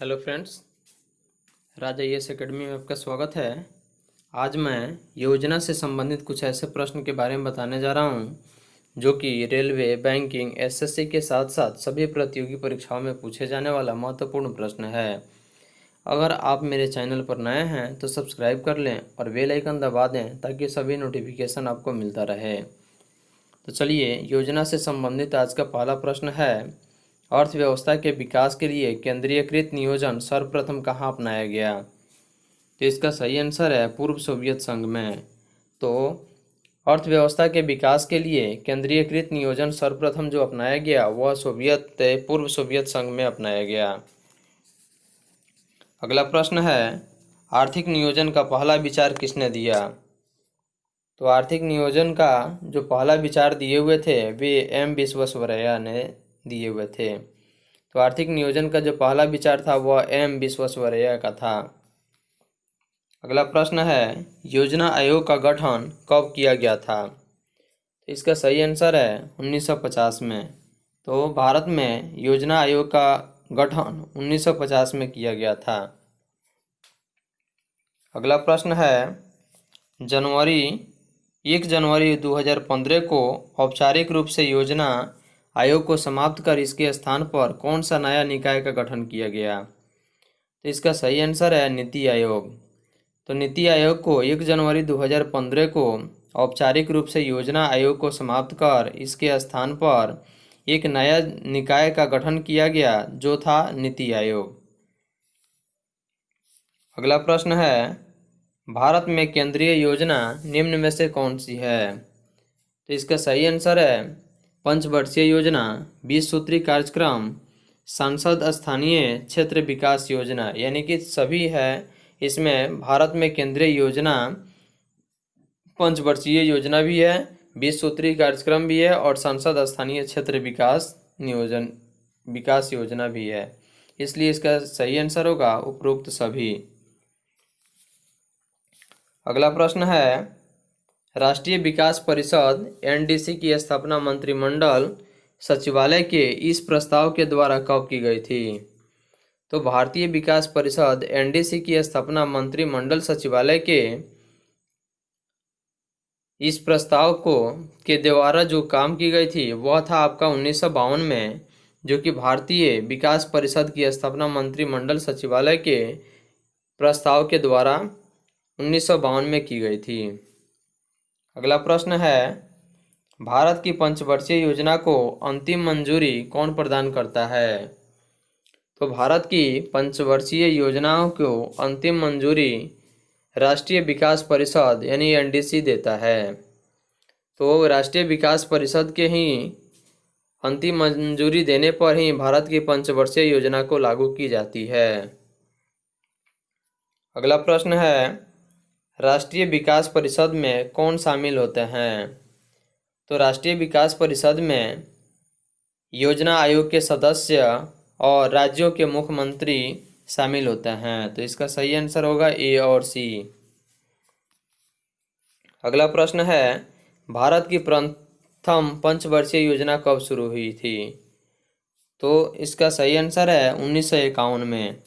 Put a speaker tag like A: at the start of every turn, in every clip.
A: Hello friends, राजा S academy में आपका स्वागत है। आज मैं योजना से संबंधित कुछ ऐसे प्रश्न के बारे में बताने जा रहा हूं जो कि रेलवे, बैंकिंग, एसएससी के साथ साथ सभी प्रतियोगी परीक्षाओं में पूछे जाने वाला महत्वपूर्ण प्रश्न है। अगर आप मेरे चैनल पर नए हैं तो सब्सक्राइब कर लें और बेल आइकन दबा दें ताकि सभी नोटिफिकेशन आपको मिलता रहे। तो चलिए, योजना से संबंधित आज का पहला प्रश्न है, अर्थव्यवस्था के विकास के लिए केंद्रीयकृत नियोजन सर्वप्रथम कहाँ अपनाया गया? तो इसका सही आंसर है पूर्व सोवियत संघ में। तो अर्थव्यवस्था के विकास के लिए केंद्रीयकृत नियोजन सर्वप्रथम जो अपनाया गया वह पूर्व सोवियत संघ में अपनाया गया। अगला प्रश्न है, आर्थिक नियोजन का पहला विचार किसने दिया? तो आर्थिक नियोजन का जो पहला विचार दिए हुए थे वे एम विश्वेश्वरैया ने दिए हुए थे। तो आर्थिक नियोजन का जो पहला विचार था वह एम विश्वेश्वरैया का था। अगला प्रश्न है, योजना आयोग का गठन कब किया गया था? तो इसका सही आंसर है 1950 में। तो भारत में योजना आयोग का गठन 1950 में किया गया था। अगला प्रश्न है, 1 जनवरी 2015 को औपचारिक रूप से योजना आयोग को समाप्त कर इसके स्थान पर कौन सा नया निकाय का गठन किया गया? तो इसका सही आंसर है नीति आयोग। तो नीति आयोग को 1 जनवरी 2015 को औपचारिक रूप से योजना आयोग को समाप्त कर इसके स्थान पर एक नया निकाय का गठन किया गया जो था नीति आयोग। अगला प्रश्न है, भारत में केंद्रीय योजना निम्न में से कौन सी है? तो इसका सही आंसर है पंचवर्षीय योजना, 20 सूत्री कार्यक्रम, सांसद स्थानीय क्षेत्र विकास योजना, यानी कि सभी है। इसमें भारत में केंद्रीय योजना पंचवर्षीय योजना भी है, 20 सूत्री कार्यक्रम भी है और सांसद स्थानीय क्षेत्र विकास योजना भी है। इसलिए इसका सही आंसर होगा उपरोक्त सभी। अगला प्रश्न है, राष्ट्रीय विकास परिषद एनडीसी की स्थापना मंत्रिमंडल सचिवालय के इस प्रस्ताव के द्वारा कब की गई थी? तो भारतीय विकास परिषद एनडीसी की स्थापना मंत्रिमंडल सचिवालय के इस प्रस्ताव के द्वारा जो काम की गई थी वह था आपका 1952 में, जो कि भारतीय विकास परिषद की स्थापना मंत्रिमंडल सचिवालय के प्रस्ताव के द्वारा 1952 में की गई थी। अगला प्रश्न है, भारत की पंचवर्षीय योजना को अंतिम मंजूरी कौन प्रदान करता है? तो भारत की पंचवर्षीय योजनाओं को अंतिम मंजूरी राष्ट्रीय विकास परिषद यानी एनडीसी देता है। तो राष्ट्रीय विकास परिषद के ही अंतिम मंजूरी देने पर ही भारत की पंचवर्षीय योजना को लागू की जाती है। अगला प्रश्न है, राष्ट्रीय विकास परिषद में कौन शामिल होते हैं? तो राष्ट्रीय विकास परिषद में योजना आयोग के सदस्य और राज्यों के मुख्यमंत्री शामिल होते हैं। तो इसका सही आंसर होगा ए और सी। अगला प्रश्न है, भारत की प्रथम पंचवर्षीय योजना कब शुरू हुई थी? तो इसका सही आंसर है 1951 में।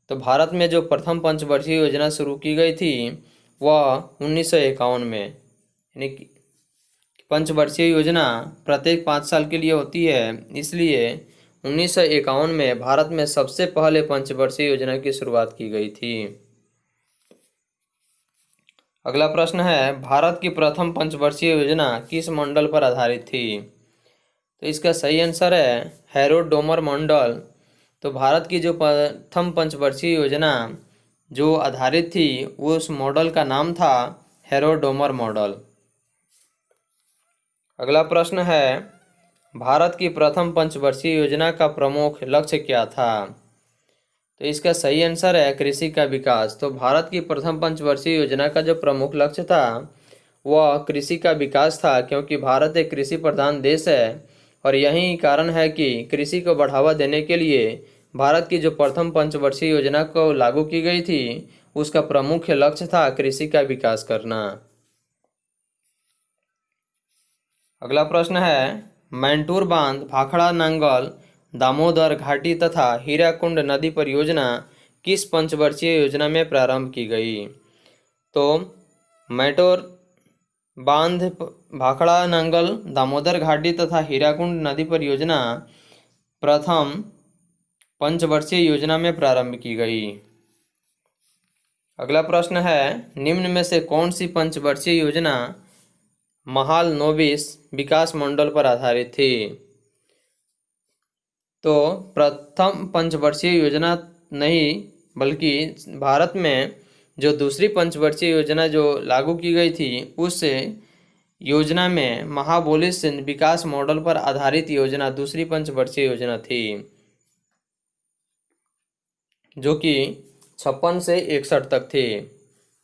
A: तो भारत में जो प्रथम पंचवर्षीय योजना शुरू की गई थी वह 1951 में, यानी कि पंचवर्षीय योजना प्रत्येक 5 साल के लिए होती है, इसलिए 1951 में भारत में सबसे पहले पंचवर्षीय योजना की शुरुआत की गई थी। अगला प्रश्न है, भारत की प्रथम पंचवर्षीय योजना किस मॉडल पर आधारित थी? तो इसका सही आंसर है हैरोल्ड डोमर मॉडल। तो भारत की जो प्रथम पंचवर्षीय योजना जो आधारित थी उस मॉडल का नाम था हैरोल्ड डोमर मॉडल। अगला प्रश्न है, भारत की प्रथम पंचवर्षीय योजना का प्रमुख लक्ष्य क्या था? तो इसका सही आंसर है कृषि का विकास। तो भारत की प्रथम पंचवर्षीय योजना का जो प्रमुख लक्ष्य था वह कृषि का विकास था, क्योंकि भारत एक कृषि प्रधान देश है और यही कारण है कि कृषि को बढ़ावा देने के लिए भारत की जो प्रथम पंचवर्षीय योजना को लागू की गई थी उसका प्रमुख लक्ष्य था कृषि का विकास करना। अगला प्रश्न है, मैंटूर बांध, भाखड़ा नांगल दामोदर घाटी तथा हीराकुंड नदी परियोजना किस पंचवर्षीय योजना में प्रारंभ की गई? तो मैटोर बांध, भाखड़ा नांगल, दामोदर घाटी तथा हीराकुंड नदी परियोजना प्रथम पंचवर्षीय योजना में प्रारंभ की गई। अगला प्रश्न है, निम्न में से कौन सी पंचवर्षीय योजना महालनोबिस विकास मॉडल पर आधारित थी? तो प्रथम पंचवर्षीय योजना नहीं, बल्कि भारत में जो दूसरी पंचवर्षीय योजना जो लागू की गई थी उस योजना में महाबोलिस विकास मॉडल पर आधारित योजना दूसरी पंचवर्षीय योजना थी, जो कि 56 से 61 तक थी।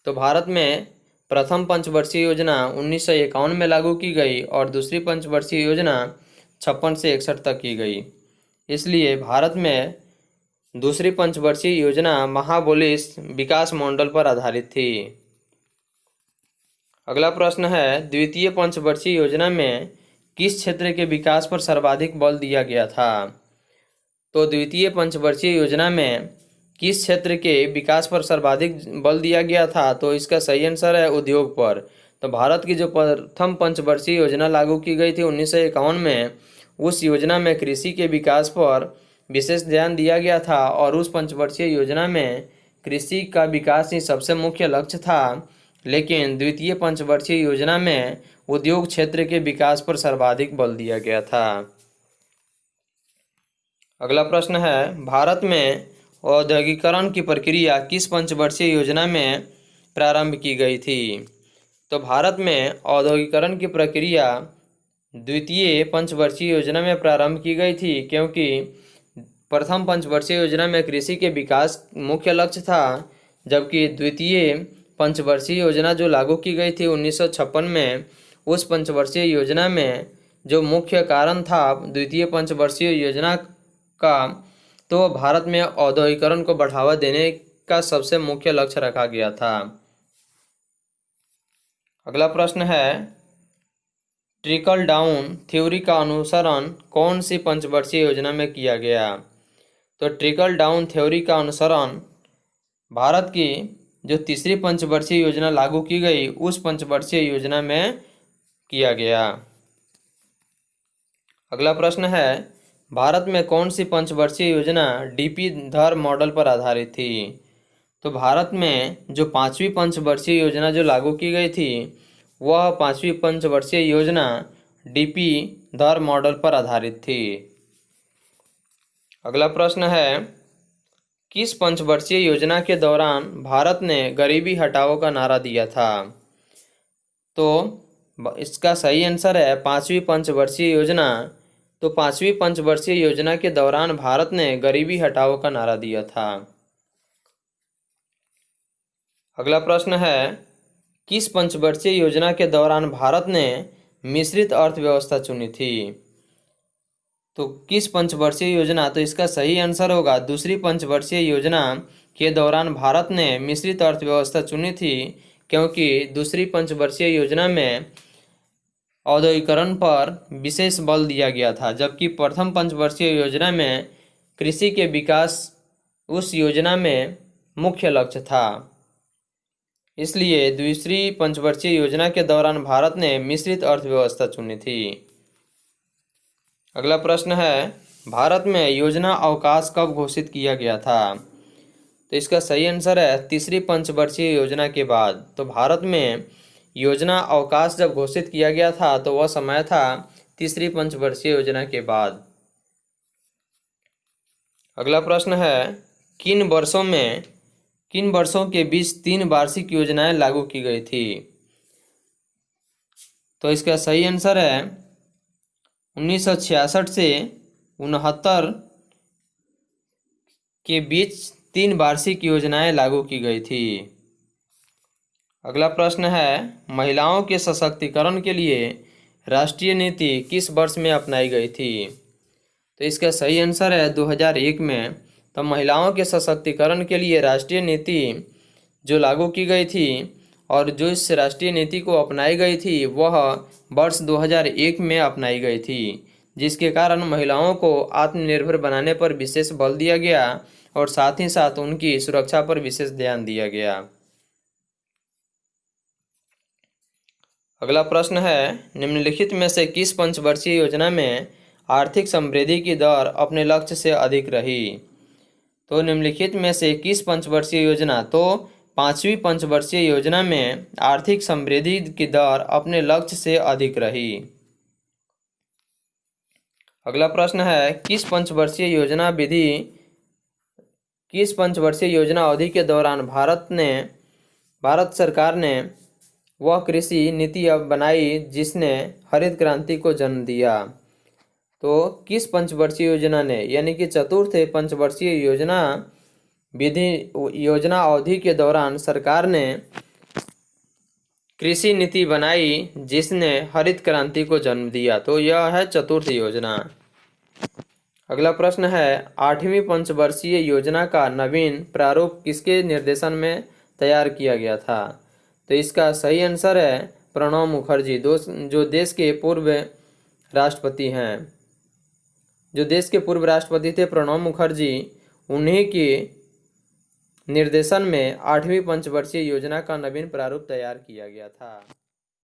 A: तो भारत में प्रथम पंचवर्षीय योजना 1951 में लागू की गई और दूसरी पंचवर्षीय योजना 56 से 61 तक की गई। इसलिए भारत में दूसरी पंचवर्षीय योजना महाबोलिस विकास मॉडल पर आधारित थी। अगला प्रश्न है, द्वितीय पंचवर्षीय योजना में किस क्षेत्र के विकास पर सर्वाधिक बल दिया गया था? तो द्वितीय पंचवर्षीय योजना में किस क्षेत्र के विकास पर सर्वाधिक बल दिया गया था? तो इसका सही आंसर है उद्योग पर। तो भारत की जो प्रथम पंचवर्षीय योजना लागू की गई थी 1951 में, उस योजना में कृषि के विकास पर विशेष ध्यान दिया गया था और उस पंचवर्षीय योजना में कृषि का विकास ही सबसे मुख्य लक्ष्य था। लेकिन द्वितीय पंचवर्षीय योजना में उद्योग क्षेत्र के विकास पर सर्वाधिक बल दिया गया था। अगला प्रश्न है, भारत में औद्योगिकरण की प्रक्रिया किस पंचवर्षीय योजना में प्रारंभ की गई थी? तो भारत में औद्योगिकरण की प्रक्रिया द्वितीय पंचवर्षीय योजना में प्रारंभ की गई थी, क्योंकि प्रथम पंचवर्षीय योजना में कृषि के विकास मुख्य लक्ष्य था, जबकि द्वितीय पंचवर्षीय योजना जो लागू की गई थी 1956 में, उस पंचवर्षीय योजना में जो मुख्य कारण था द्वितीय पंचवर्षीय योजना का, तो भारत में औद्योगिकरण को बढ़ावा देने का सबसे मुख्य लक्ष्य रखा गया था। अगला प्रश्न है, ट्रिकल डाउन थ्योरी का अनुसरण कौन सी पंचवर्षीय योजना में किया गया? तो ट्रिकल डाउन थ्योरी का अनुसरण भारत की जो तीसरी पंचवर्षीय योजना लागू की गई उस पंचवर्षीय योजना में किया गया। अगला प्रश्न है, भारत में कौन सी पंचवर्षीय योजना डीपी धर मॉडल पर आधारित थी? तो भारत में जो पांचवी पंचवर्षीय योजना जो लागू की गई थी वह पांचवी पंचवर्षीय योजना डीपी धर मॉडल पर आधारित थी। अगला प्रश्न है, किस पंचवर्षीय योजना के दौरान भारत ने गरीबी हटाओ का नारा दिया था? तो इसका सही आंसर है पांचवी पंचवर्षीय योजना। तो पांचवी पंचवर्षीय योजना के दौरान भारत ने गरीबी हटाओ का नारा दिया था। अगला प्रश्न है, किस पंचवर्षीय योजना के दौरान भारत ने मिश्रित अर्थव्यवस्था चुनी थी? तो किस पंचवर्षीय योजना? तो इसका सही आंसर होगा दूसरी पंचवर्षीय योजना के दौरान भारत ने मिश्रित अर्थव्यवस्था चुनी थी, क्योंकि दूसरी पंचवर्षीय योजना में औद्योगिकरण पर विशेष बल दिया गया था, जबकि प्रथम पंचवर्षीय योजना में कृषि के विकास उस योजना में मुख्य लक्ष्य था। इसलिए दूसरी पंचवर्षीय योजना के दौरान भारत ने मिश्रित अर्थव्यवस्था चुनी थी। अगला प्रश्न है, भारत में योजना अवकाश कब घोषित किया गया था? तो इसका सही आंसर है तीसरी पंचवर्षीय योजना के बाद। तो भारत में योजना अवकाश जब घोषित किया गया था तो वह समय था तीसरी पंचवर्षीय योजना के बाद। अगला प्रश्न है, किन वर्षों के बीच 3 वार्षिक योजनाएं लागू की गई थी? तो इसका सही आंसर है 1966 से 69 के बीच 3 वार्षिक योजनाएं लागू की गई थी। अगला प्रश्न है, महिलाओं के सशक्तिकरण के लिए राष्ट्रीय नीति किस वर्ष में अपनाई गई थी? तो इसका सही आंसर है 2001 में। तो महिलाओं के सशक्तिकरण के लिए राष्ट्रीय नीति जो लागू की गई थी और जो इस राष्ट्रीय नीति को अपनाई गई थी वह वर्ष 2001 में अपनाई गई थी, जिसके कारण महिलाओं को आत्मनिर्भर बनाने पर विशेष बल दिया गया और साथ ही साथ उनकी सुरक्षा पर विशेष ध्यान दिया गया। अगला प्रश्न है, निम्नलिखित में से किस पंचवर्षीय योजना में आर्थिक समृद्धि की दर अपने लक्ष्य से अधिक रही? तो निम्नलिखित में से किस पंचवर्षीय योजना, तो 5वीं पंचवर्षीय योजना में आर्थिक समृद्धि की दर अपने लक्ष्य से अधिक रही। अगला प्रश्न है, किस पंचवर्षीय योजना अवधि के दौरान भारत सरकार ने वह कृषि नीति बनाई जिसने हरित क्रांति को जन्म दिया? तो किस पंचवर्षीय योजना ने, यानी कि चतुर्थ पंचवर्षीय योजना अवधि के दौरान सरकार ने कृषि नीति बनाई जिसने हरित क्रांति को जन्म दिया? तो यह है चतुर्थ योजना। अगला प्रश्न है, 8वीं पंचवर्षीय योजना का नवीन प्रारूप किसके निर्देशन में तैयार किया गया था? तो इसका सही आंसर है प्रणब मुखर्जी, जो देश के पूर्व राष्ट्रपति थे प्रणब मुखर्जी। उन्हीं के निर्देशन में 8वीं पंचवर्षीय योजना का नवीन प्रारूप तैयार किया गया था।